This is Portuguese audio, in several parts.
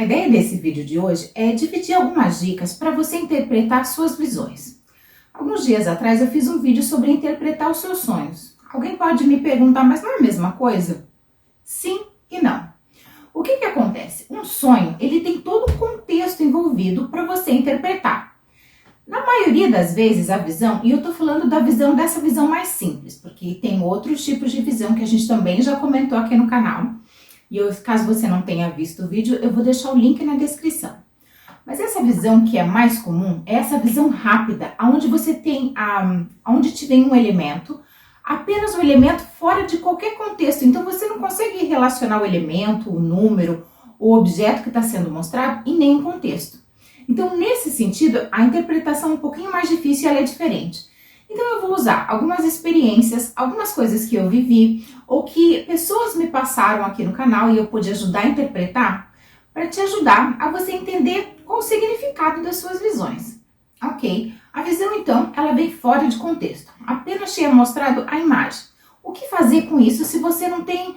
A ideia desse vídeo de hoje é dividir algumas dicas para você interpretar suas visões. Alguns dias atrás eu fiz um vídeo sobre interpretar os seus sonhos. Alguém pode me perguntar, mas não é a mesma coisa? Sim e não. O que acontece? Um sonho, ele tem todo um contexto envolvido para você interpretar. Na maioria das vezes a visão, e eu estou falando dessa visão mais simples, porque tem outros tipos de visão que a gente também já comentou aqui no canal. E caso você não tenha visto o vídeo, eu vou deixar o link na descrição. Mas essa visão que é mais comum é essa visão rápida, onde você tem, onde te vem um elemento, apenas um elemento fora de qualquer contexto. Então você não consegue relacionar o elemento, o número, o objeto que está sendo mostrado em nenhum contexto. Então nesse sentido, a interpretação é um pouquinho mais difícil e ela é diferente. Então eu vou usar algumas experiências, algumas coisas que eu vivi ou que pessoas me passaram aqui no canal e eu pude ajudar a interpretar para te ajudar a você entender qual o significado das suas visões. Ok? A visão então, ela vem fora de contexto. Apenas tinha mostrado a imagem. O que fazer com isso se você não tem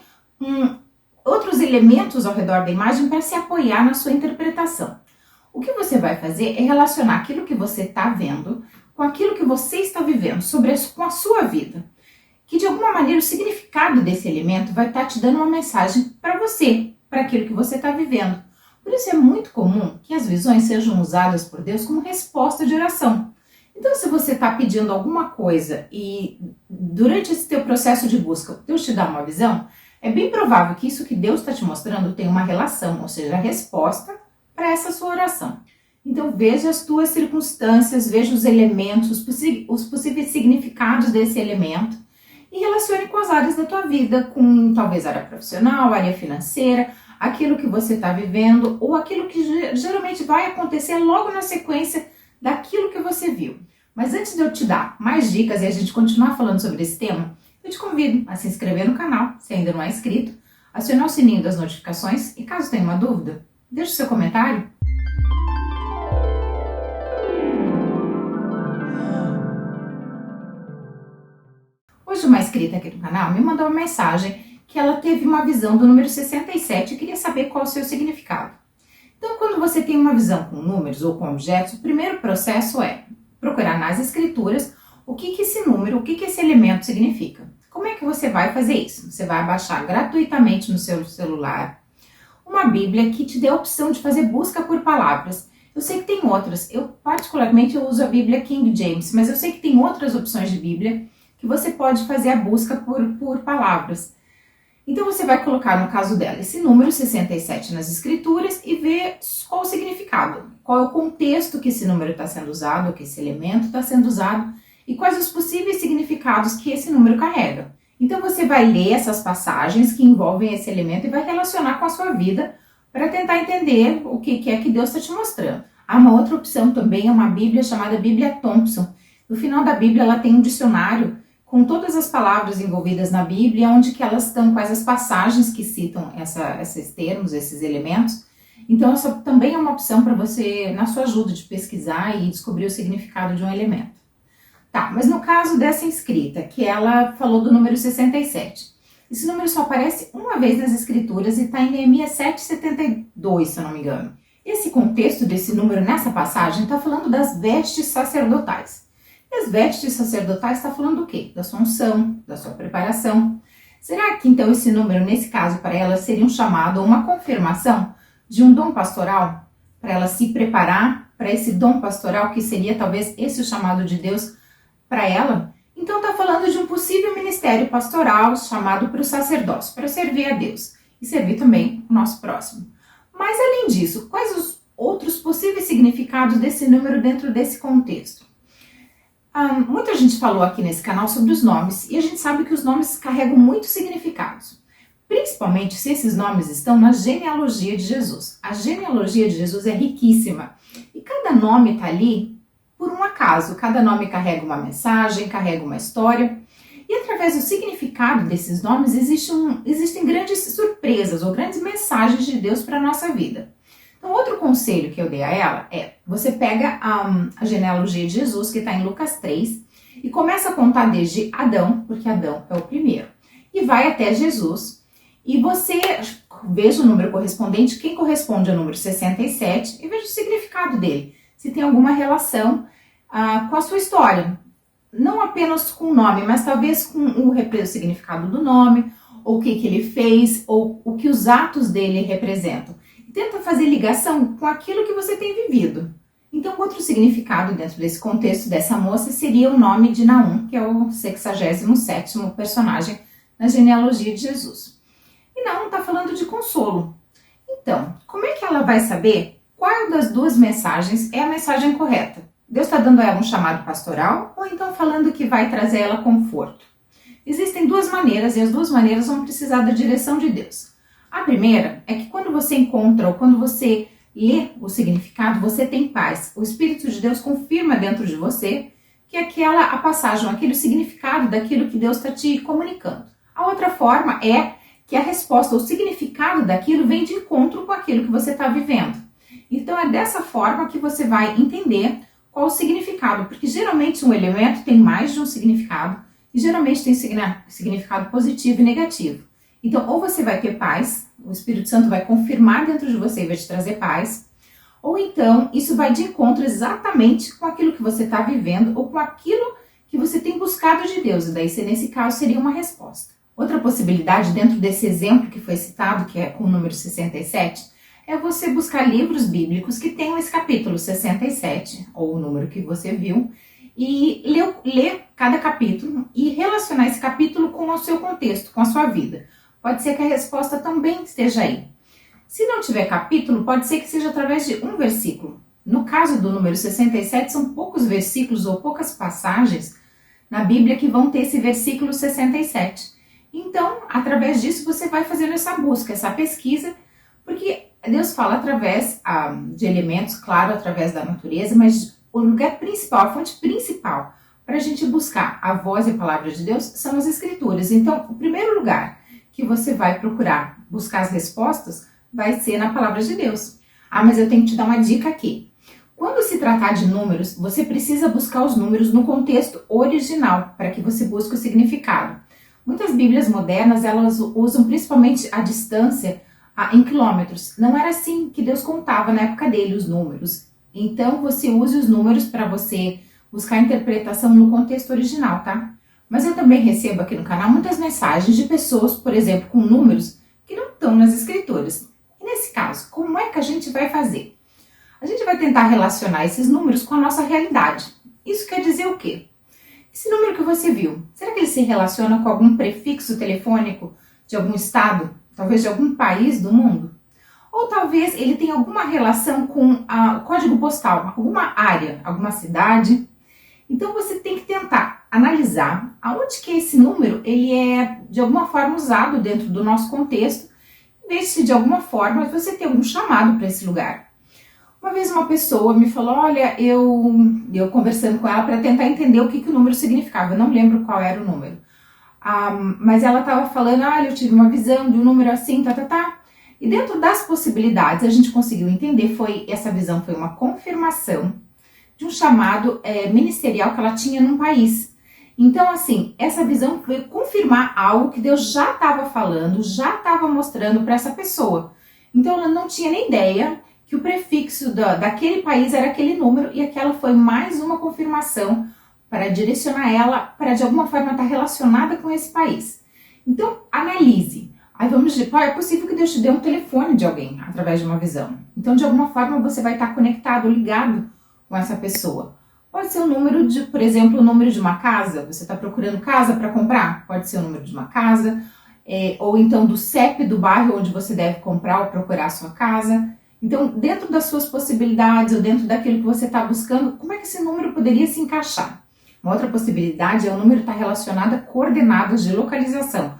outros elementos ao redor da imagem para se apoiar na sua interpretação? O que você vai fazer é relacionar aquilo que você está vendo com aquilo que você está vivendo, com a sua vida. Que de alguma maneira o significado desse elemento vai estar te dando uma mensagem para você, para aquilo que você está vivendo. Por isso é muito comum que as visões sejam usadas por Deus como resposta de oração. Então se você está pedindo alguma coisa e durante esse teu processo de busca Deus te dá uma visão, é bem provável que isso que Deus está te mostrando tenha uma relação, ou seja, a resposta para essa sua oração. Então veja as tuas circunstâncias, veja os elementos, os possíveis significados desse elemento e relacione com as áreas da tua vida, com talvez área profissional, área financeira, aquilo que você está vivendo ou aquilo que geralmente vai acontecer logo na sequência daquilo que você viu. Mas antes de eu te dar mais dicas e a gente continuar falando sobre esse tema, eu te convido a se inscrever no canal, se ainda não é inscrito, acionar o sininho das notificações e caso tenha uma dúvida, deixe seu comentário. Hoje uma inscrita aqui do canal me mandou uma mensagem que ela teve uma visão do número 67 e queria saber qual é o seu significado. Então, quando você tem uma visão com números ou com objetos, o primeiro processo é procurar nas escrituras o que esse número, o que esse elemento significa. Como é que você vai fazer isso? Você vai baixar gratuitamente no seu celular uma Bíblia que te dê a opção de fazer busca por palavras. Eu sei que tem outras, particularmente eu uso a Bíblia King James, mas eu sei que tem outras opções de Bíblia que você pode fazer a busca por palavras. Então você vai colocar, no caso dela, esse número 67 nas escrituras e ver qual o significado, qual é o contexto que esse número está sendo usado, que esse elemento está sendo usado e quais os possíveis significados que esse número carrega. Então você vai ler essas passagens que envolvem esse elemento e vai relacionar com a sua vida para tentar entender o que é que Deus está te mostrando. Há uma outra opção também, é uma Bíblia chamada Bíblia Thompson. No final da Bíblia ela tem um dicionário com todas as palavras envolvidas na Bíblia, onde que elas estão, quais as passagens que citam esses termos, esses elementos. Então essa também é uma opção para você, na sua ajuda de pesquisar e descobrir o significado de um elemento. Tá, mas no caso dessa inscrita, que ela falou do número 67, esse número só aparece uma vez nas escrituras e está em Neemias 7,72, se eu não me engano. Esse contexto desse número nessa passagem está falando das vestes sacerdotais. E as vestes sacerdotais está falando do quê? Da sua unção, da sua preparação. Será que então esse número, nesse caso, para ela seria um chamado ou uma confirmação de um dom pastoral? Para ela se preparar para esse dom pastoral, que seria talvez esse o chamado de Deus para ela? Então está falando de um possível ministério pastoral chamado para o sacerdócio, para servir a Deus e servir também o nosso próximo. Mas além disso, quais os outros possíveis significados desse número dentro desse contexto? Muita gente falou aqui nesse canal sobre os nomes e a gente sabe que os nomes carregam muitos significados, principalmente se esses nomes estão na genealogia de Jesus. A genealogia de Jesus é riquíssima e cada nome está ali por um acaso, cada nome carrega uma mensagem, carrega uma história e através do significado desses nomes existem grandes surpresas ou grandes mensagens de Deus para a nossa vida. Então, outro conselho que eu dei a ela é, você pega a genealogia de Jesus, que está em Lucas 3, e começa a contar desde Adão, porque Adão é o primeiro, e vai até Jesus, e você veja o número correspondente, quem corresponde ao número 67, e veja o significado dele, se tem alguma relação com a sua história. Não apenas com o nome, mas talvez com o significado do nome, ou o que ele fez, ou o que os atos dele representam. E tenta fazer ligação com aquilo que você tem vivido. Então, outro significado dentro desse contexto dessa moça seria o nome de Naum, que é o 67º personagem na genealogia de Jesus. E Naum está falando de consolo. Então, como é que ela vai saber qual das duas mensagens é a mensagem correta? Deus está dando a ela um chamado pastoral ou então falando que vai trazer a ela conforto? Existem duas maneiras e as duas maneiras vão precisar da direção de Deus. A primeira é que quando você encontra ou quando você lê o significado, você tem paz. O Espírito de Deus confirma dentro de você que a passagem, aquele significado daquilo que Deus está te comunicando. A outra forma é que a resposta, o significado daquilo vem de encontro com aquilo que você está vivendo. Então é dessa forma que você vai entender qual o significado, porque geralmente um elemento tem mais de um significado e geralmente tem significado positivo e negativo. Então ou você vai ter paz, o Espírito Santo vai confirmar dentro de você e vai te trazer paz, ou então isso vai de encontro exatamente com aquilo que você está vivendo ou com aquilo que você tem buscado de Deus, e daí nesse caso seria uma resposta. Outra possibilidade dentro desse exemplo que foi citado, que é com o número 67, é você buscar livros bíblicos que tenham esse capítulo 67, ou o número que você viu, e ler cada capítulo e relacionar esse capítulo com o seu contexto, com a sua vida. Pode ser que a resposta também esteja aí. Se não tiver capítulo, pode ser que seja através de um versículo. No caso do número 67, são poucos versículos ou poucas passagens na Bíblia que vão ter esse versículo 67. Então, através disso, você vai fazendo essa busca, essa pesquisa, porque Deus fala através de elementos, claro, através da natureza, mas o lugar principal, a fonte principal para a gente buscar a voz e a palavra de Deus são as Escrituras. Então, o primeiro lugar que você vai procurar buscar as respostas vai ser na palavra de Deus. Mas eu tenho que te dar uma dica aqui. Quando se tratar de números, você precisa buscar os números no contexto original, para que você busque o significado. Muitas Bíblias modernas, elas usam principalmente a distância em quilômetros. Não era assim que Deus contava na época dele os números. Então, você use os números para você buscar a interpretação no contexto original, tá? Mas eu também recebo aqui no canal muitas mensagens de pessoas, por exemplo, com números que não estão nas escrituras. E nesse caso, como é que a gente vai fazer? A gente vai tentar relacionar esses números com a nossa realidade. Isso quer dizer o quê? Esse número que você viu, será que ele se relaciona com algum prefixo telefônico de algum estado, talvez de algum país do mundo? Ou talvez ele tenha alguma relação com o código postal, alguma área, alguma cidade? Então você tem que tentar analisar aonde que esse número ele é de alguma forma usado dentro do nosso contexto, e ver se de alguma forma você tem algum chamado para esse lugar. Uma vez uma pessoa me falou, olha, eu conversando com ela para tentar entender o que o número significava, eu não lembro qual era o número, mas ela estava falando, olha, eu tive uma visão de um número assim, e dentro das possibilidades a gente conseguiu entender, essa visão foi uma confirmação de um chamado ministerial que ela tinha num país. Então, assim, essa visão foi confirmar algo que Deus já estava falando, já estava mostrando para essa pessoa. Então, ela não tinha nem ideia que o prefixo daquele país era aquele número, e aquela foi mais uma confirmação para direcionar ela para de alguma forma estar relacionada com esse país. Então, analise. Aí vamos dizer, é possível que Deus te dê um telefone de alguém através de uma visão. Então, de alguma forma, você vai estar conectado, ligado com essa pessoa. Pode ser o número de, por exemplo, o número de uma casa. Você está procurando casa para comprar? Pode ser o número de uma casa. Ou então do CEP do bairro onde você deve comprar ou procurar a sua casa. Então, dentro das suas possibilidades ou dentro daquilo que você está buscando, como é que esse número poderia se encaixar? Uma outra possibilidade é o número estar relacionado a coordenadas de localização.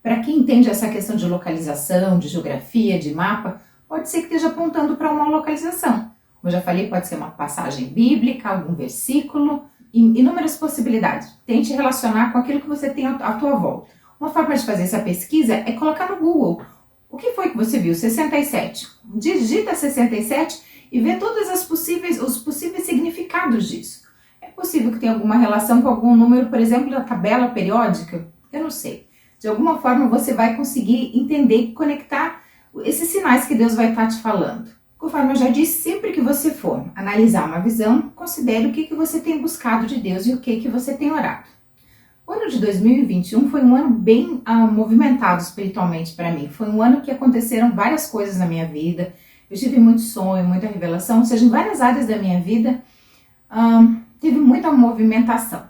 Para quem entende essa questão de localização, de geografia, de mapa, pode ser que esteja apontando para uma localização. Como eu já falei, pode ser uma passagem bíblica, algum versículo, inúmeras possibilidades. Tente relacionar com aquilo que você tem à tua volta. Uma forma de fazer essa pesquisa é colocar no Google. O que foi que você viu? 67. Digita 67 e vê todos os possíveis significados disso. É possível que tenha alguma relação com algum número, por exemplo, da tabela periódica? Eu não sei. De alguma forma você vai conseguir entender e conectar esses sinais que Deus vai estar te falando. Conforme eu já disse, sempre que você for analisar uma visão, considere o que você tem buscado de Deus e o que você tem orado. O ano de 2021 foi um ano bem movimentado espiritualmente para mim. Foi um ano que aconteceram várias coisas na minha vida. Eu tive muito sonho, muita revelação, ou seja, em várias áreas da minha vida teve muita movimentação.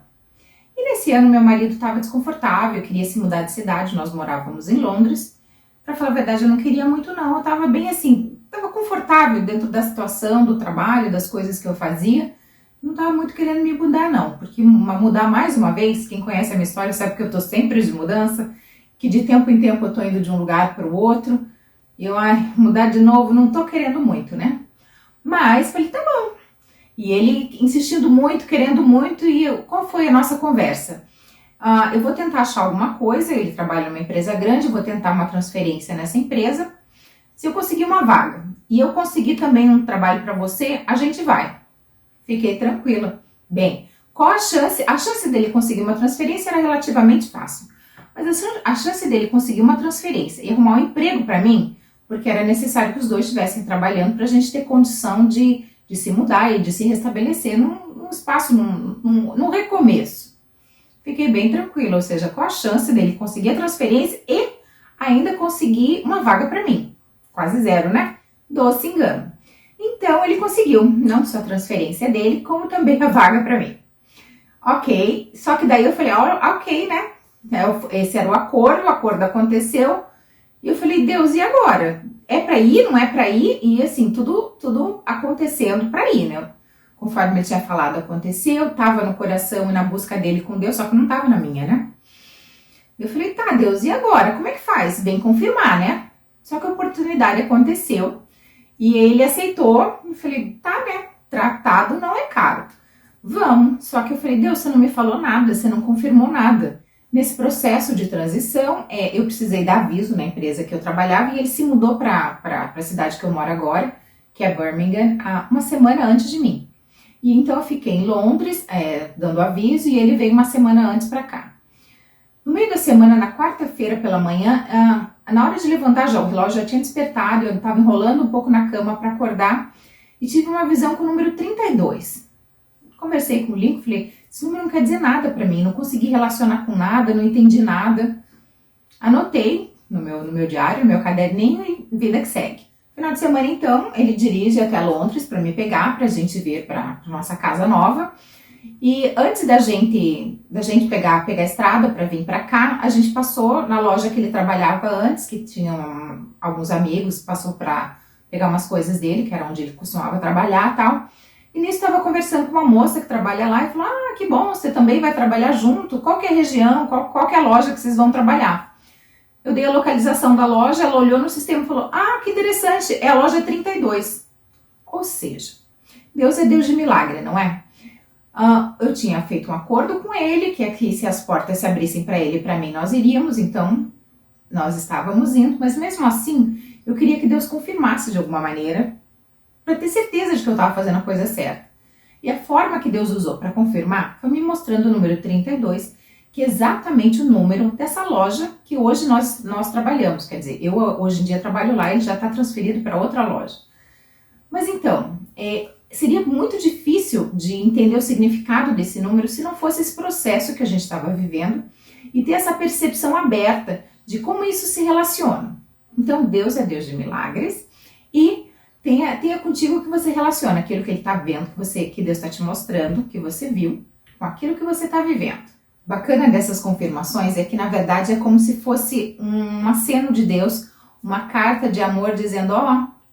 E nesse ano meu marido estava desconfortável, queria se mudar de cidade, nós morávamos em Londres. Para falar a verdade, eu não queria muito não, eu estava bem assim, estava confortável dentro da situação, do trabalho, das coisas que eu fazia. Não estava muito querendo me mudar não, porque mudar mais uma vez, quem conhece a minha história sabe que eu estou sempre de mudança, que de tempo em tempo eu estou indo de um lugar para o outro, e eu, mudar de novo, não estou querendo muito, né? Mas falei, tá bom. E ele insistindo muito, querendo muito, e qual foi a nossa conversa? Eu vou tentar achar alguma coisa, ele trabalha numa empresa grande, vou tentar uma transferência nessa empresa. Se eu conseguir uma vaga e eu conseguir também um trabalho para você, a gente vai. Fiquei tranquila. Bem, qual a chance? A chance dele conseguir uma transferência era relativamente fácil. Mas a chance dele conseguir uma transferência e arrumar um emprego para mim, porque era necessário que os dois estivessem trabalhando para a gente ter condição de se mudar e de se restabelecer num espaço, num recomeço. Fiquei bem tranquila, ou seja, qual a chance dele conseguir a transferência e ainda conseguir uma vaga para mim? Quase zero, né? Doce engano. Então ele conseguiu, não só a transferência dele, como também a vaga para mim. Ok, só que daí eu falei, ok, né? Esse era o acordo aconteceu. E eu falei, Deus, e agora? É para ir, não é para ir? E assim, tudo acontecendo para ir, né? Conforme ele tinha falado, aconteceu, tava no coração e na busca dele com Deus, só que não tava na minha, né? Eu falei, tá, Deus, e agora? Como é que faz? Vem confirmar, né? Só que a oportunidade aconteceu e ele aceitou. Eu falei, tá, né? Tratado não é caro. Vamos. Só que eu falei, Deus, você não me falou nada, você não confirmou nada. Nesse processo de transição, eu precisei dar aviso na empresa que eu trabalhava e ele se mudou para a cidade que eu moro agora, que é Birmingham, uma semana antes de mim. E então eu fiquei em Londres, dando aviso, e ele veio uma semana antes para cá. No meio da semana, na quarta-feira pela manhã, na hora de levantar já, o relógio já tinha despertado, eu estava enrolando um pouco na cama para acordar e tive uma visão com o número 32. Conversei com o Lincoln, falei, esse número não quer dizer nada para mim, não consegui relacionar com nada, não entendi nada. Anotei no meu diário, no meu caderninho e vida que segue. Final de semana, então, ele dirige até Londres para me pegar, para a gente vir para nossa casa nova. E antes da gente pegar a estrada para vir para cá, a gente passou na loja que ele trabalhava antes, que tinham alguns amigos, passou para pegar umas coisas dele, que era onde ele costumava trabalhar e tal. E nisso estava conversando com uma moça que trabalha lá e falou, que bom, você também vai trabalhar junto? Qual que é a região, qual que é a loja que vocês vão trabalhar? Eu dei a localização da loja, ela olhou no sistema e falou, que interessante, é a loja 32. Ou seja, Deus é Deus de milagre, não é? Eu tinha feito um acordo com ele, que aqui se as portas se abrissem para ele e para mim, nós iríamos, então nós estávamos indo, mas mesmo assim, eu queria que Deus confirmasse de alguma maneira, para ter certeza de que eu estava fazendo a coisa certa. E a forma que Deus usou para confirmar foi me mostrando o número 32, que é exatamente o número dessa loja que hoje nós trabalhamos. Quer dizer, eu hoje em dia trabalho lá, ele já está transferido para outra loja. Mas então, seria muito difícil de entender o significado desse número se não fosse esse processo que a gente estava vivendo e ter essa percepção aberta de como isso se relaciona. Então, Deus é Deus de milagres e tenha contigo que você relaciona aquilo que ele está vendo, que Deus está te mostrando, que você viu, com aquilo que você está vivendo. Bacana dessas confirmações é que, na verdade, é como se fosse um aceno de Deus, uma carta de amor dizendo,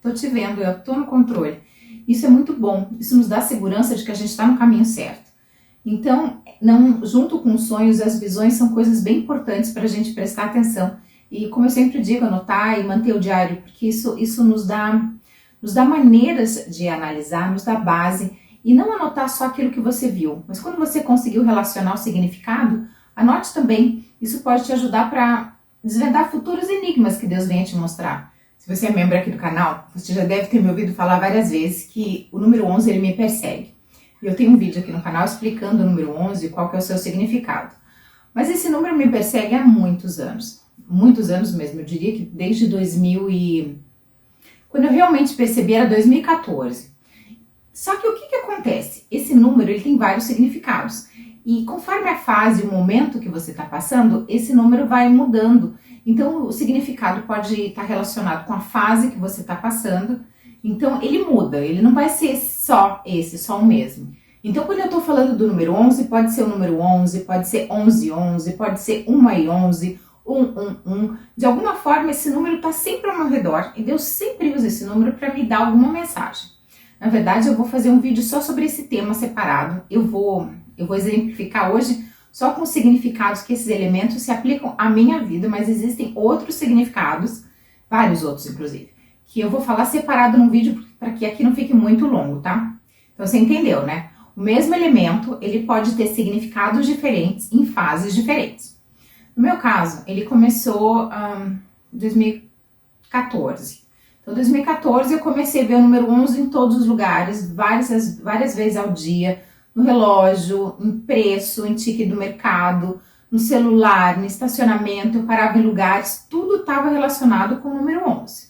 tô te vendo, eu tô no controle. Isso é muito bom, isso nos dá segurança de que a gente está no caminho certo. Então, junto com os sonhos, as visões são coisas bem importantes para a gente prestar atenção. E como eu sempre digo, anotar e manter o diário, porque isso nos dá maneiras de analisar, nos dá base, e não anotar só aquilo que você viu, mas quando você conseguiu relacionar o significado, anote também. Isso pode te ajudar para desvendar futuros enigmas que Deus venha te mostrar. Se você é membro aqui do canal, você já deve ter me ouvido falar várias vezes que o número 11 ele me persegue. E eu tenho um vídeo aqui no canal explicando o número 11 e qual que é o seu significado. Mas esse número me persegue há muitos anos. muitos anos mesmo, eu diria que desde 2000 e... Quando eu realmente percebi era 2014. Só que o que acontece? Esse número ele tem vários significados. E conforme a fase, o momento que você está passando, esse número vai mudando. Então o significado pode estar relacionado com a fase que você está passando. Então ele muda, ele não vai ser só esse, só o mesmo. Então quando eu estou falando do número 11, pode ser o número 11, pode ser 1111, pode ser 1 e 11, 111. De alguma forma esse número está sempre ao meu redor e Deus sempre usa esse número para me dar alguma mensagem. Na verdade eu vou fazer um vídeo só sobre esse tema separado. Eu vou exemplificar hoje só com os significados que esses elementos se aplicam à minha vida, mas existem outros significados, vários outros inclusive, que eu vou falar separado num vídeo para que aqui não fique muito longo, tá? Então você entendeu, né? O mesmo elemento, ele pode ter significados diferentes em fases diferentes. No meu caso, ele começou em 2014. Então, em 2014 eu comecei a ver o número 11 em todos os lugares, várias vezes ao dia, no relógio, em preço, em ticket do mercado, no celular, no estacionamento, eu parava em lugares, tudo estava relacionado com o número 11.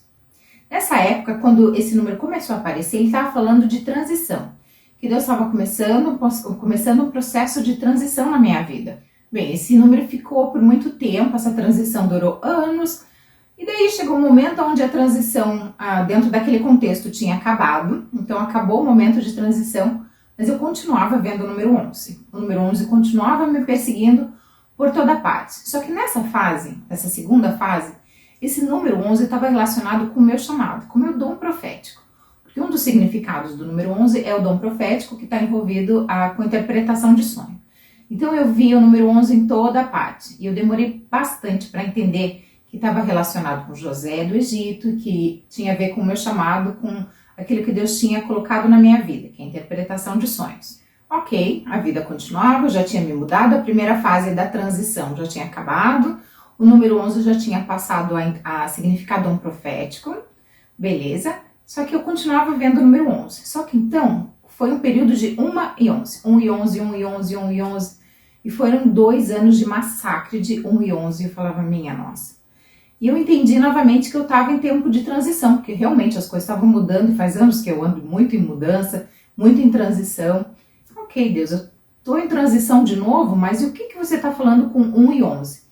Nessa época, quando esse número começou a aparecer, ele estava falando de transição, que Deus estava começando um processo de transição na minha vida. Bem, esse número ficou por muito tempo, essa transição durou anos, e daí chegou um momento onde a transição dentro daquele contexto tinha acabado, então acabou o momento de transição, mas eu continuava vendo o número 11. O número 11 continuava me perseguindo por toda parte. Só que nessa fase, essa segunda fase, esse número 11 estava relacionado com o meu chamado, com o meu dom profético. Porque um dos significados do número 11 é o dom profético que está envolvido com a interpretação de sonho. Então eu via o número 11 em toda a parte. E eu demorei bastante para entender que estava relacionado com José do Egito, que tinha a ver com o meu chamado, com aquilo que Deus tinha colocado na minha vida, que é a interpretação de sonhos. Ok, a vida continuava, já tinha me mudado, a primeira fase da transição já tinha acabado, o número 11 já tinha passado a significar dom profético, beleza, só que eu continuava vendo o número 11. Só que então, foi um período de 1 e 11, 1 e 11, 1 e 11, 1 e 11, e foram 2 anos de massacre de 1 e 11, e eu falava, minha nossa. E eu entendi novamente que eu estava em tempo de transição, porque realmente as coisas estavam mudando, e faz anos que eu ando muito em mudança, muito em transição. Ok, Deus, eu estou em transição de novo, mas e o que você está falando com 1 e 11?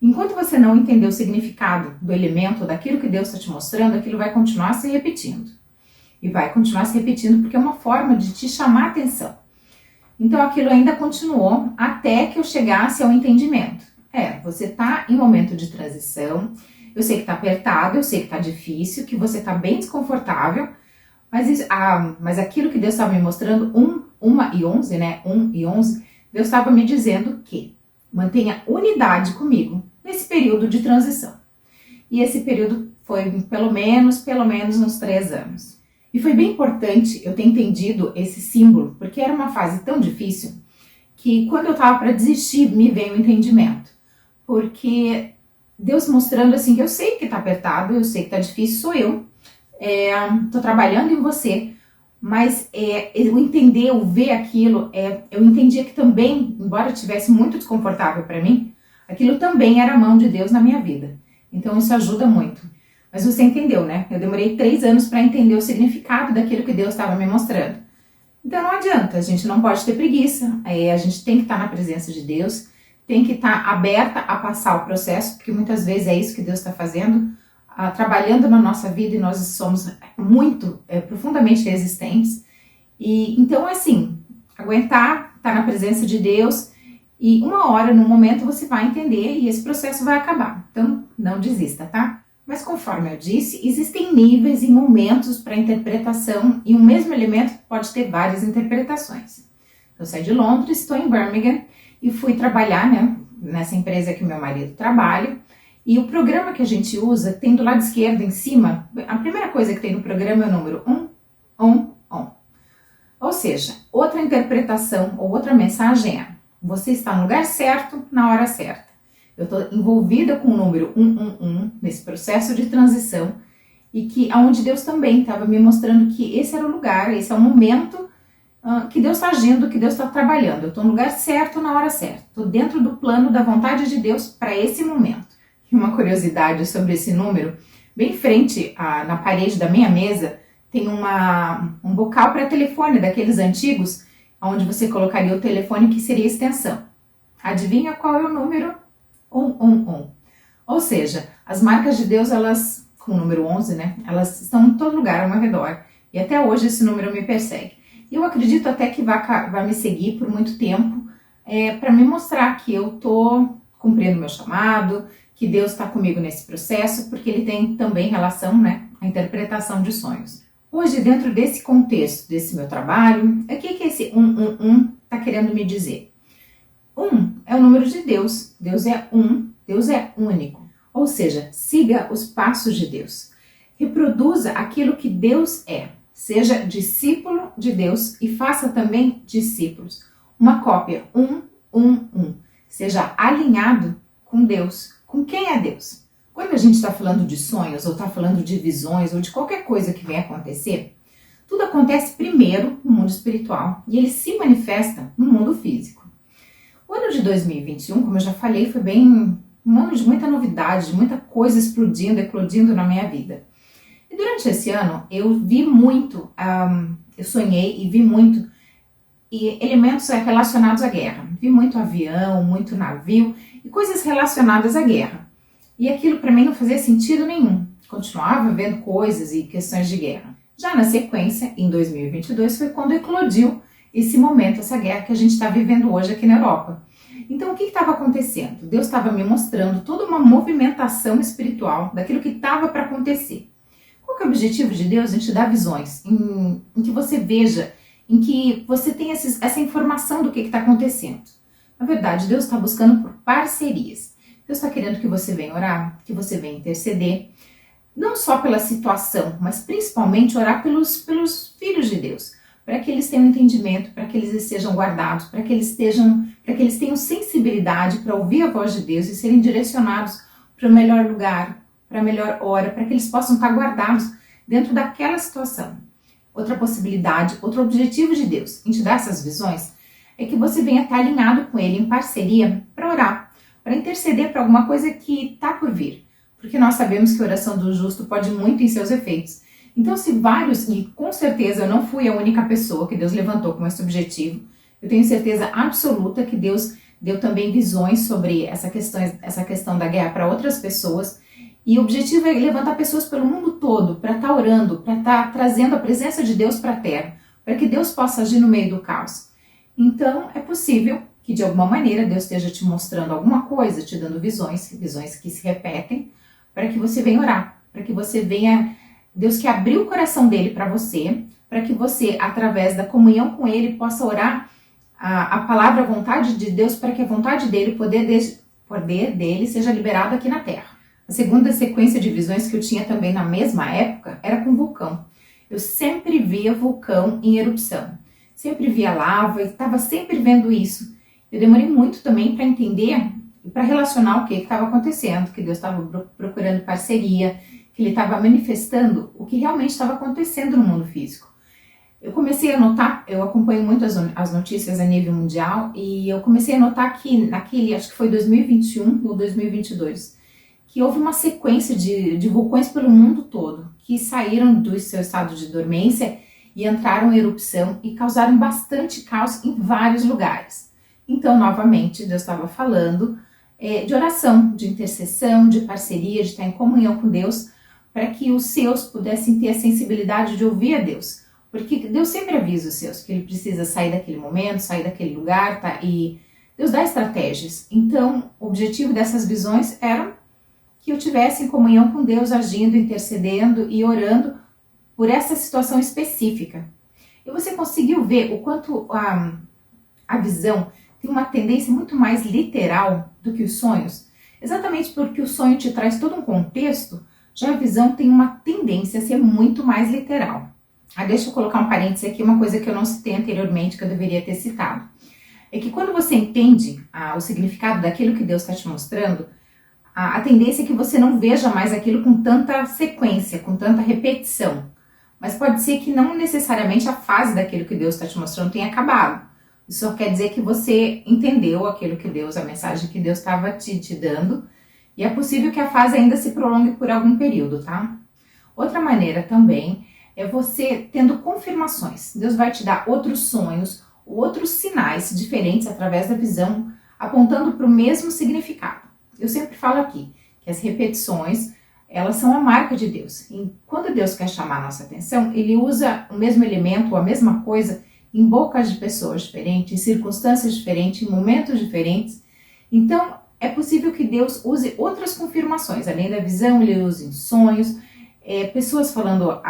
Enquanto você não entender o significado do elemento, daquilo que Deus está te mostrando, aquilo vai continuar se repetindo. E vai continuar se repetindo porque é uma forma de te chamar a atenção. Então aquilo ainda continuou até que eu chegasse ao entendimento. Você está em momento de transição, eu sei que está apertado, eu sei que está difícil, que você está bem desconfortável, mas aquilo que Deus estava me mostrando, 1 e 11, né? 1 e 11, Deus estava me dizendo que mantenha unidade comigo nesse período de transição. E esse período foi pelo menos uns 3 anos. E foi bem importante eu ter entendido esse símbolo, porque era uma fase tão difícil que quando eu estava para desistir, me veio o entendimento. Porque Deus mostrando assim que eu sei que está apertado, eu sei que está difícil, sou eu. Estou trabalhando em você, mas eu entender, eu ver aquilo, eu entendia que também, embora estivesse muito desconfortável para mim, aquilo também era a mão de Deus na minha vida. Então isso ajuda muito. Mas você entendeu, né? Eu demorei 3 anos para entender o significado daquilo que Deus estava me mostrando. Então não adianta, a gente não pode ter preguiça, a gente tem que estar na presença de Deus, tem que estar aberta a passar o processo, porque muitas vezes é isso que Deus está fazendo, trabalhando na nossa vida, e nós somos muito, profundamente resistentes. E então assim, aguentar, estar na presença de Deus, e uma hora, num momento, você vai entender e esse processo vai acabar. Então não desista, tá? Mas conforme eu disse, existem níveis e momentos para interpretação, e um mesmo elemento pode ter várias interpretações. Eu saí de Londres, estou em Birmingham, e fui trabalhar, né, nessa empresa que meu marido trabalha, e o programa que a gente usa tem do lado esquerdo, em cima, a primeira coisa que tem no programa é o número 1. Ou seja, outra interpretação ou outra mensagem é, você está no lugar certo, na hora certa. Eu estou envolvida com o número 111 nesse processo de transição, e que aonde Deus também estava me mostrando que esse era o lugar, esse é o momento que Deus está agindo, que Deus está trabalhando. Eu estou no lugar certo, na hora certa. Estou dentro do plano da vontade de Deus para esse momento. E uma curiosidade sobre esse número, bem em frente na parede da minha mesa, tem um bocal para telefone daqueles antigos, onde você colocaria o telefone que seria a extensão. Adivinha qual é o número? 111. Ou seja, as marcas de Deus, elas, com o número 11, né? Elas estão em todo lugar ao meu redor. E até hoje esse número me persegue. E eu acredito até que vai me seguir por muito tempo, para me mostrar que eu estou cumprindo meu chamado, que Deus está comigo nesse processo, porque ele tem também relação, né, à interpretação de sonhos. Hoje, dentro desse contexto, desse meu trabalho, o que esse 111 está querendo me dizer? 1 é o número de Deus. Deus é Deus é único. Ou seja, siga os passos de Deus. Reproduza aquilo que Deus é. Seja discípulo de Deus e faça também discípulos. Uma cópia, 1. Seja alinhado com Deus. Com quem é Deus? Quando a gente está falando de sonhos, ou está falando de visões, ou de qualquer coisa que venha acontecer, tudo acontece primeiro no mundo espiritual e ele se manifesta no mundo físico. O ano de 2021, como eu já falei, foi bem um ano de muita novidade, de muita coisa explodindo, eclodindo na minha vida. E durante esse ano eu vi muito, eu sonhei e vi muito elementos relacionados à guerra. Vi muito avião, muito navio e coisas relacionadas à guerra. E aquilo para mim não fazia sentido nenhum. Continuava vendo coisas e questões de guerra. Já na sequência, em 2022, foi quando eclodiu esse momento, essa guerra que a gente está vivendo hoje aqui na Europa. Então, o que estava acontecendo? Deus estava me mostrando toda uma movimentação espiritual daquilo que estava para acontecer. Qual que é o objetivo de Deus? A gente dá visões, em que você veja, em que você tenha essa informação do que está acontecendo. Na verdade, Deus está buscando por parcerias. Deus está querendo que você venha orar, que você venha interceder, não só pela situação, mas principalmente orar pelos filhos de Deus, para que eles tenham entendimento, para que eles estejam guardados, para que eles tenham sensibilidade para ouvir a voz de Deus e serem direcionados para o melhor lugar, para a melhor hora, para que eles possam estar guardados dentro daquela situação. Outra possibilidade, outro objetivo de Deus em te dar essas visões é que você venha estar alinhado com Ele em parceria para orar, para interceder para alguma coisa que está por vir. Porque nós sabemos que a oração do justo pode muito em seus efeitos. Então, se vários, e com certeza eu não fui a única pessoa que Deus levantou com esse objetivo, eu tenho certeza absoluta que Deus deu também visões sobre essa questão da guerra para outras pessoas. E o objetivo é levantar pessoas pelo mundo todo para estar orando, para estar trazendo a presença de Deus para a terra, para que Deus possa agir no meio do caos. Então, é possível que de alguma maneira Deus esteja te mostrando alguma coisa, te dando visões que se repetem, para que você venha orar, para que você venha, Deus que abriu o coração dele para você, para que você, através da comunhão com ele, possa orar a palavra, a vontade de Deus, para que a vontade dele, o poder dele seja liberado aqui na terra. A segunda sequência de visões que eu tinha também na mesma época era com vulcão. Eu sempre via vulcão em erupção, sempre via lava e estava sempre vendo isso. Eu demorei muito também para entender e para relacionar o que estava acontecendo, que Deus estava procurando parceria, que Ele estava manifestando o que realmente estava acontecendo no mundo físico. Eu comecei a notar, eu acompanho muito as notícias a nível mundial, e eu comecei a notar que acho que foi 2021 ou 2022, que houve uma sequência de vulcões pelo mundo todo, que saíram do seu estado de dormência e entraram em erupção e causaram bastante caos em vários lugares. Então, novamente, Deus estava falando de oração, de intercessão, de parceria, de estar em comunhão com Deus, para que os seus pudessem ter a sensibilidade de ouvir a Deus. Porque Deus sempre avisa os seus que ele precisa sair daquele momento, sair daquele lugar, tá? E Deus dá estratégias. Então, o objetivo dessas visões era que eu tivesse em comunhão com Deus, agindo, intercedendo e orando por essa situação específica. E você conseguiu ver o quanto a visão tem uma tendência muito mais literal do que os sonhos? Exatamente porque o sonho te traz todo um contexto, já a visão tem uma tendência a ser muito mais literal. Deixa eu colocar um parêntese aqui, uma coisa que eu não citei anteriormente, que eu deveria ter citado. É que quando você entende o significado daquilo que Deus está te mostrando, a tendência é que você não veja mais aquilo com tanta sequência, com tanta repetição. Mas pode ser que não necessariamente a fase daquilo que Deus está te mostrando tenha acabado. Isso só quer dizer que você entendeu aquilo que Deus, a mensagem que Deus estava te dando, E é possível que a fase ainda se prolongue por algum período, tá? Outra maneira também é você tendo confirmações. Deus vai te dar outros sonhos, outros sinais diferentes através da visão, apontando para o mesmo significado. Eu sempre falo aqui que as repetições, elas são a marca de Deus. E quando Deus quer chamar a nossa atenção, Ele usa o mesmo elemento, a mesma coisa, em bocas de pessoas diferentes, em circunstâncias diferentes, em momentos diferentes. Então, é possível que Deus use outras confirmações. Além da visão, Ele usa em sonhos, pessoas falando,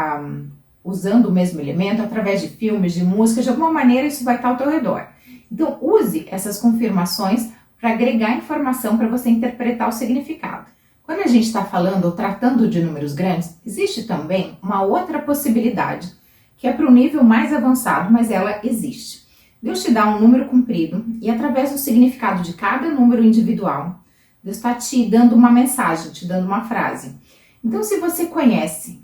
usando o mesmo elemento, através de filmes, de música, de alguma maneira isso vai estar ao teu redor. Então, use essas confirmações para agregar informação para você interpretar o significado. Quando a gente está falando ou tratando de números grandes, existe também uma outra possibilidade, que é para o nível mais avançado, mas ela existe. Deus te dá um número comprido e através do significado de cada número individual, Deus está te dando uma mensagem, te dando uma frase. Então, se você conhece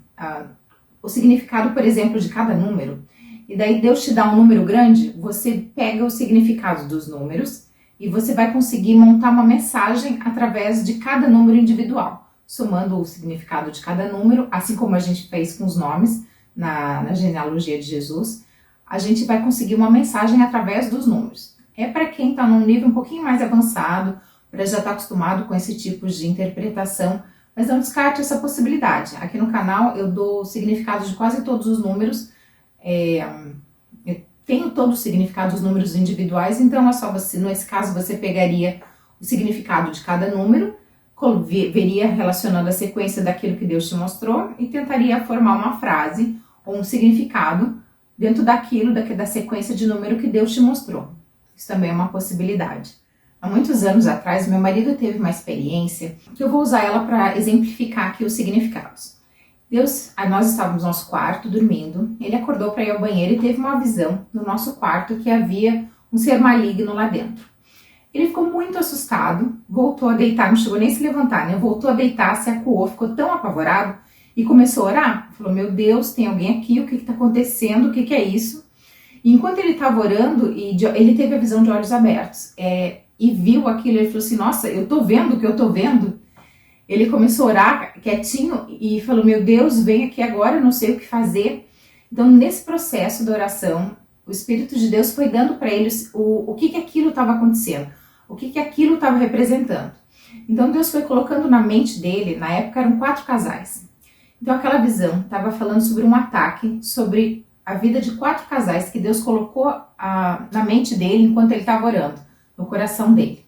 o significado, por exemplo, de cada número, e daí Deus te dá um número grande, você pega o significado dos números e você vai conseguir montar uma mensagem através de cada número individual, somando o significado de cada número, assim como a gente fez com os nomes na genealogia de Jesus, a gente vai conseguir uma mensagem através dos números. É para quem está num nível um pouquinho mais avançado, para já estar acostumado com esse tipo de interpretação, mas não descarte essa possibilidade. Aqui no canal eu dou o significado de quase todos os números, eu tenho todo o significado dos números individuais, então é só você, nesse caso você pegaria o significado de cada número, veria relacionando a sequência daquilo que Deus te mostrou e tentaria formar uma frase ou um significado dentro daquilo, da sequência de número que Deus te mostrou. Isso também é uma possibilidade. Há muitos anos atrás, meu marido teve uma experiência que eu vou usar ela para exemplificar aqui os significados. Nós estávamos no nosso quarto dormindo, ele acordou para ir ao banheiro e teve uma visão no nosso quarto que havia um ser maligno lá dentro. Ele ficou muito assustado, voltou a deitar, não chegou nem a se levantar, né? Voltou a deitar, se acuou, ficou tão apavorado e começou a orar. Falou, meu Deus, tem alguém aqui, o que está acontecendo, o que é isso? E enquanto ele estava orando, ele teve a visão de olhos abertos e viu aquilo, ele falou assim, nossa, eu tô vendo o que eu tô vendo. Ele começou a orar quietinho e falou, meu Deus, vem aqui agora, eu não sei o que fazer. Então, nesse processo da oração, o Espírito de Deus foi dando para ele o que aquilo estava acontecendo, o que aquilo estava representando. Então, Deus foi colocando na mente dele, na época eram 4 casais. Então, aquela visão estava falando sobre um ataque, sobre a vida de 4 casais que Deus colocou na mente dele enquanto ele estava orando, no coração dele.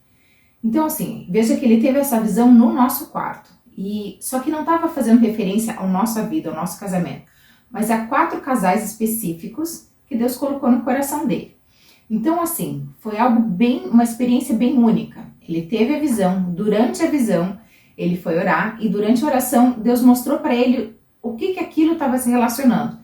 Então, assim, veja que ele teve essa visão no nosso quarto. Só que não estava fazendo referência à nossa vida, ao nosso casamento, mas a 4 casais específicos que Deus colocou no coração dele. Então, assim, foi uma experiência bem única. Ele teve a visão, durante a visão, ele foi orar, e durante a oração, Deus mostrou para ele o que aquilo estava se relacionando.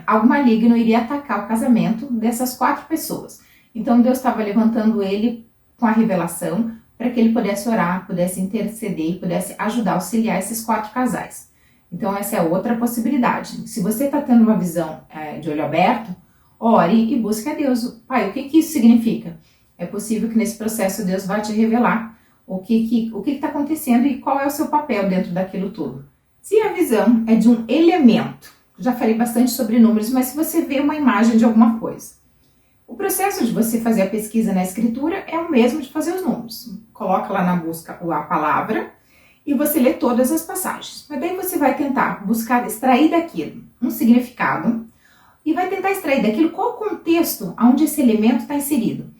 Algo maligno iria atacar o casamento dessas 4 pessoas. Então, Deus estava levantando ele com a revelação, para que ele pudesse orar, pudesse interceder e pudesse ajudar, auxiliar esses 4 casais. Então essa é outra possibilidade. Se você está tendo uma visão de olho aberto, ore e busque a Deus. Pai, o que isso significa? É possível que nesse processo Deus vai te revelar o que está acontecendo e qual é o seu papel dentro daquilo tudo. Se a visão é de um elemento, já falei bastante sobre números, mas se você vê uma imagem de alguma coisa, o processo de você fazer a pesquisa na escritura é o mesmo de fazer os números. Coloca lá na busca a palavra e você lê todas as passagens. Mas daí você vai tentar buscar, extrair daquilo um significado e vai tentar extrair daquilo qual o contexto onde esse elemento está inserido.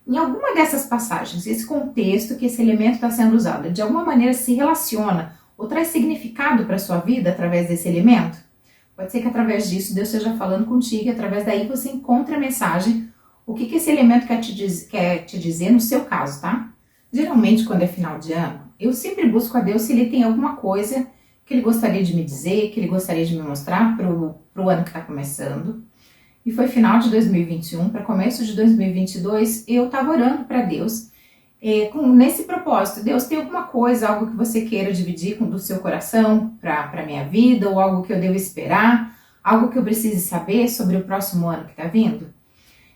Em alguma dessas passagens, esse contexto que esse elemento está sendo usado, de alguma maneira se relaciona ou traz significado para a sua vida através desse elemento? Pode ser que através disso Deus esteja falando contigo e através daí você encontre a mensagem, o que esse elemento quer te dizer no seu caso, tá? Geralmente, quando é final de ano, eu sempre busco a Deus se Ele tem alguma coisa que Ele gostaria de me dizer, que Ele gostaria de me mostrar pro ano que está começando. E foi final de 2021 para começo de 2022, eu estava orando para Deus nesse propósito. Deus, tem alguma coisa, algo que você queira dividir do seu coração para minha vida, ou algo que eu devo esperar, algo que eu precise saber sobre o próximo ano que está vindo?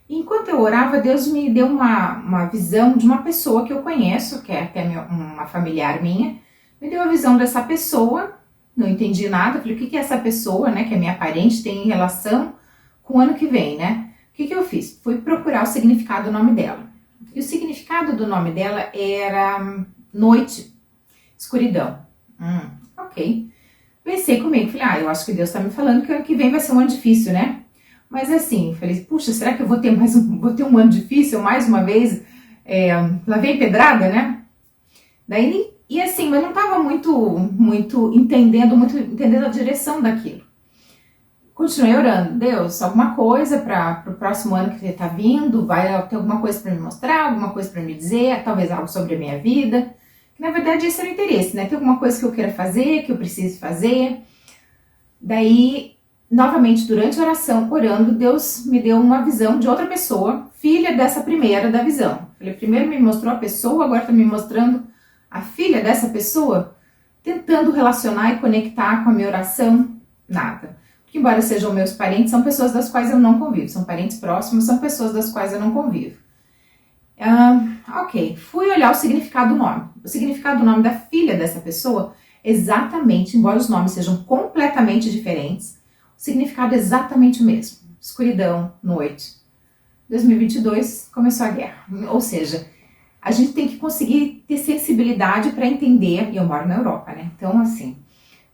E enquanto eu orava, Deus me deu uma visão de uma pessoa que eu conheço, que é até uma familiar minha, me deu a visão dessa pessoa, não entendi nada, falei, o que é essa pessoa, né, que é minha parente, tem relação com o ano que vem, né? O que eu fiz? Fui procurar o significado do nome dela. E o significado do nome dela era noite, escuridão. Ok. Pensei comigo, falei, eu acho que Deus tá me falando que o ano que vem vai ser um ano difícil, né? Mas assim, falei, puxa, será que eu vou ter um ano difícil mais uma vez? Lá vem pedrada, né? Daí, e assim, eu não tava muito entendendo a direção daquilo. Continuei orando, Deus, alguma coisa para o próximo ano que tá vindo, vai ter alguma coisa para me mostrar, alguma coisa para me dizer, talvez algo sobre a minha vida. Na verdade, esse era o interesse, né? Tem alguma coisa que eu queira fazer, que eu precise fazer. Daí, novamente, durante a oração, orando, Deus me deu uma visão de outra pessoa, filha dessa primeira da visão. Ele primeiro me mostrou a pessoa, agora está me mostrando a filha dessa pessoa, tentando relacionar e conectar com a minha oração, nada. Porque embora sejam meus parentes, são pessoas das quais eu não convivo, são parentes próximos, são pessoas das quais eu não convivo. Ok, fui olhar o significado do nome. O significado do nome da filha dessa pessoa, exatamente, embora os nomes sejam completamente diferentes, o significado é exatamente o mesmo. Escuridão, noite. 2022 começou a guerra. Ou seja, a gente tem que conseguir ter sensibilidade para entender, e eu moro na Europa, né? Então, assim,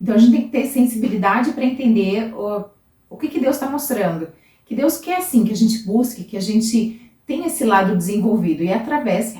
a gente tem que ter sensibilidade para entender o que Deus está mostrando. Que Deus quer, assim, que a gente busque, que a gente tem esse lado desenvolvido, e é através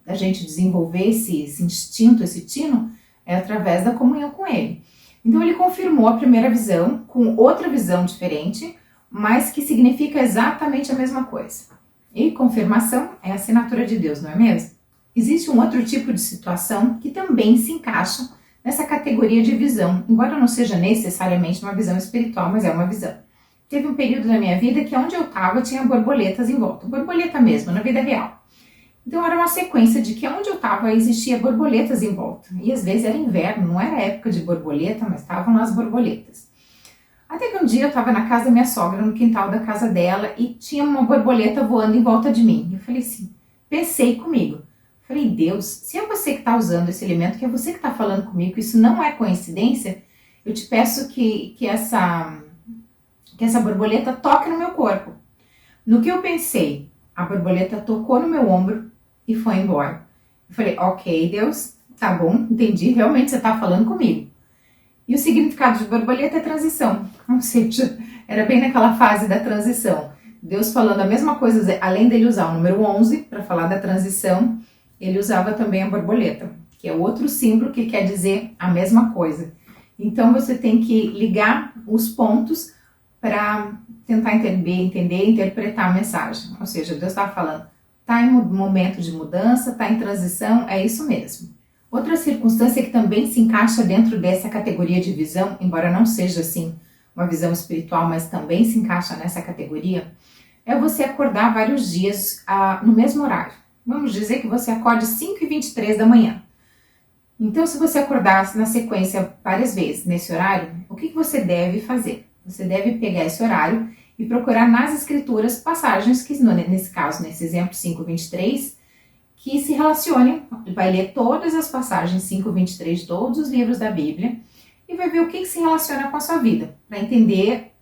da gente desenvolver esse instinto, esse tino, é através da comunhão com Ele. Então ele confirmou a primeira visão com outra visão diferente, mas que significa exatamente a mesma coisa. E confirmação é a assinatura de Deus, não é mesmo? Existe um outro tipo de situação que também se encaixa nessa categoria de visão, embora não seja necessariamente uma visão espiritual, mas é uma visão. Teve um período da minha vida que onde eu estava tinha borboletas em volta, borboleta mesmo, na vida real. Então era uma sequência de que onde eu estava existia borboletas em volta. E às vezes era inverno, não era época de borboleta, mas estavam lá as borboletas. Até que um dia eu estava na casa da minha sogra, no quintal da casa dela, e tinha uma borboleta voando em volta de mim. Eu falei assim, pensei comigo. Falei, Deus, se é você que está usando esse elemento, que é você que está falando comigo, que isso não é coincidência, eu te peço que essa borboleta toque no meu corpo. No que eu pensei, a borboleta tocou no meu ombro e foi embora. Eu falei, ok, Deus, tá bom, entendi, realmente você tá falando comigo. E o significado de borboleta é transição, ou seja, era bem naquela fase da transição. Deus falando a mesma coisa, além dele usar o número 11 para falar da transição, ele usava também a borboleta, que é outro símbolo que quer dizer a mesma coisa. Então você tem que ligar os pontos para tentar entender, interpretar a mensagem. Ou seja, Deus está falando, está em um momento de mudança, está em transição, é isso mesmo. Outra circunstância que também se encaixa dentro dessa categoria de visão, embora não seja assim uma visão espiritual, mas também se encaixa nessa categoria, é você acordar vários dias no mesmo horário. Vamos dizer que você acorde 5h23 da manhã. Então, se você acordar na sequência várias vezes nesse horário, o que você deve fazer? Você deve pegar esse horário e procurar nas escrituras passagens que, nesse caso, nesse exemplo 5:23, que se relacionem, vai ler todas as passagens 5:23 de todos os livros da Bíblia e vai ver o que se relaciona com a sua vida, para entender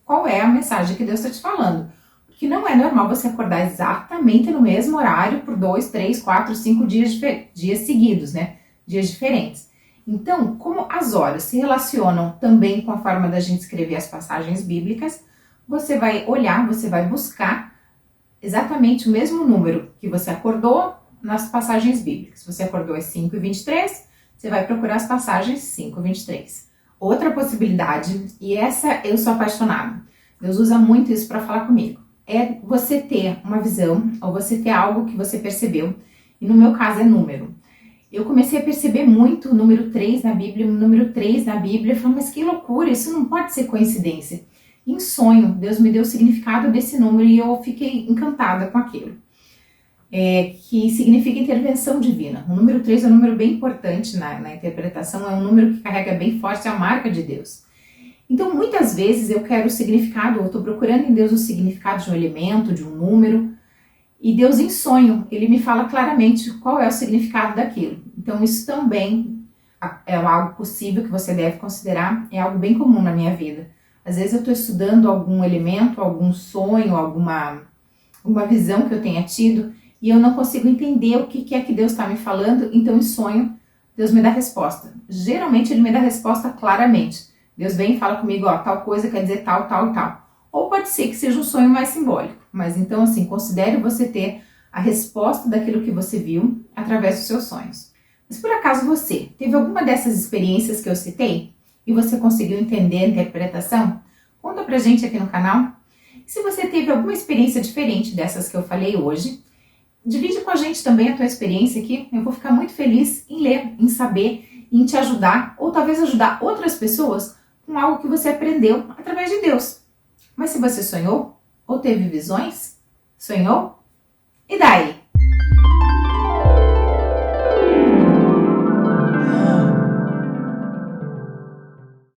qual é a mensagem que Deus está te falando. Porque não é normal você acordar exatamente no mesmo horário por 2, 3, 4, 5 dias seguidos, né? Dias diferentes. Então, como as horas se relacionam também com a forma da gente escrever as passagens bíblicas, você vai olhar, você vai buscar exatamente o mesmo número que você acordou nas passagens bíblicas. Se você acordou às 5:23, você vai procurar as passagens 5:23. Outra possibilidade, e essa eu sou apaixonada, Deus usa muito isso para falar comigo, é você ter uma visão ou você ter algo que você percebeu, e no meu caso é número. Eu comecei a perceber muito o número 3 na Bíblia, eu falei, mas que loucura, isso não pode ser coincidência. Em sonho, Deus me deu o significado desse número e eu fiquei encantada com aquilo. Que significa intervenção divina. O número 3 é um número bem importante na interpretação, é um número que carrega bem forte a marca de Deus. Então, muitas vezes eu quero o significado, eu estou procurando em Deus o significado de um elemento, de um número, e Deus em sonho, ele me fala claramente qual é o significado daquilo. Então, isso também é algo possível que você deve considerar, é algo bem comum na minha vida. Às vezes eu estou estudando algum elemento, algum sonho, alguma visão que eu tenha tido, e eu não consigo entender o que é que Deus está me falando, então em sonho, Deus me dá resposta. Geralmente ele me dá resposta claramente. Deus vem e fala comigo, ó, tal coisa quer dizer tal, tal, tal. Ou pode ser que seja um sonho mais simbólico, mas então assim, considere você ter a resposta daquilo que você viu através dos seus sonhos. Mas por acaso você teve alguma dessas experiências que eu citei e você conseguiu entender a interpretação? Conta pra gente aqui no canal. E se você teve alguma experiência diferente dessas que eu falei hoje, divide com a gente também a tua experiência aqui. Eu vou ficar muito feliz em ler, em saber, em te ajudar, ou talvez ajudar outras pessoas com algo que você aprendeu através de Deus. Mas se você sonhou ou teve visões, sonhou? E daí?